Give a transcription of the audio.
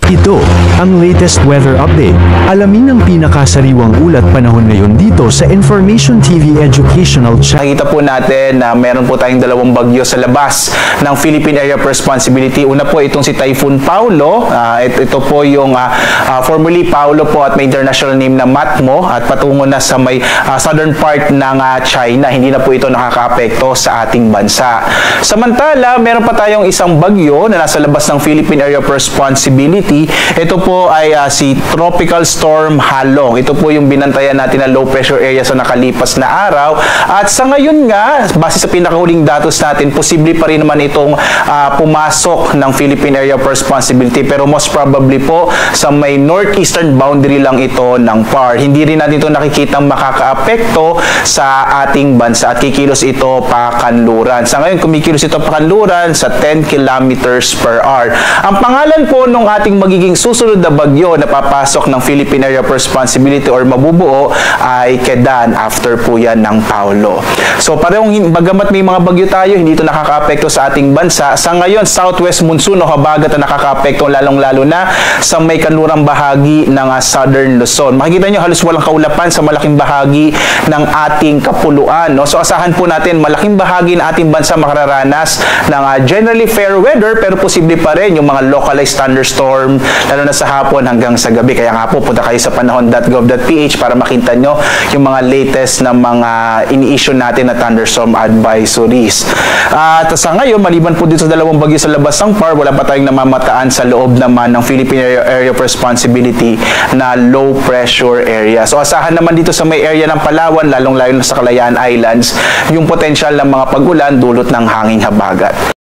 Ito ang latest weather update. Alamin ang pinakasariwang ulat panahon ngayon dito sa Information TV Educational Channel. Nakita po natin na meron po tayong dalawang bagyo sa labas ng Philippine Area of Responsibility. Una po itong si Typhoon Paulo. Ito po yung formerly Paulo po at may international name na Matmo at patungo na sa may southern part ng China. Hindi na po ito nakakaapekto sa ating bansa. Samantala, meron pa tayong isang bagyo na nasa labas ng Philippine Area of Responsibility. Ito po ay si Tropical Storm Halong. Ito po yung binantayan natin na low pressure area sa nakalipas na araw. At sa ngayon nga, base sa pinakahuling datos natin, posible pa rin naman itong pumasok ng Philippine Area of Responsibility. Pero most probably po sa may northeastern boundary lang ito ng PAR. Hindi rin natin ito nakikitang makakaapekto sa ating bansa at kikilos ito pa kanluran. Sa ngayon, kumikilos ito pa kanluran sa 10 kilometers per hour. Ang pangalan po ng ating magiging susunod na bagyo na papasok ng Philippine Area of Responsibility or mabubuo ay Kedan, after po yan ng Paulo. So parehong bagamat may mga bagyo tayo, hindi ito nakakaapekto sa ating bansa. Sa ngayon, southwest monsoon o habagat na nakakaapekto lalong-lalo na sa may kanlurang bahagi ng southern Luzon. Makikita nyo halos walang kaulapan sa malaking bahagi ng ating kapuluan. No? So asahan po natin malaking bahagi ng ating bansa makararanas ng generally fair weather, pero posible pa rin yung mga localized thunderstorm lalo na sa hapon hanggang sa gabi. Kaya nga po, punta kayo sa panahon.gov.ph para makita nyo yung mga latest na mga ini-issue natin na thunderstorm advisories. At sa ngayon, maliban po dito sa dalawang bagyo sa labas ng PAR, wala pa tayong namamataan sa loob naman ng Philippine Area of Responsibility na low pressure area. So asahan naman dito sa may area ng Palawan, lalong-lalo na sa Kalayaan Islands, yung potential ng mga pag-ulan dulot ng hanging habagat.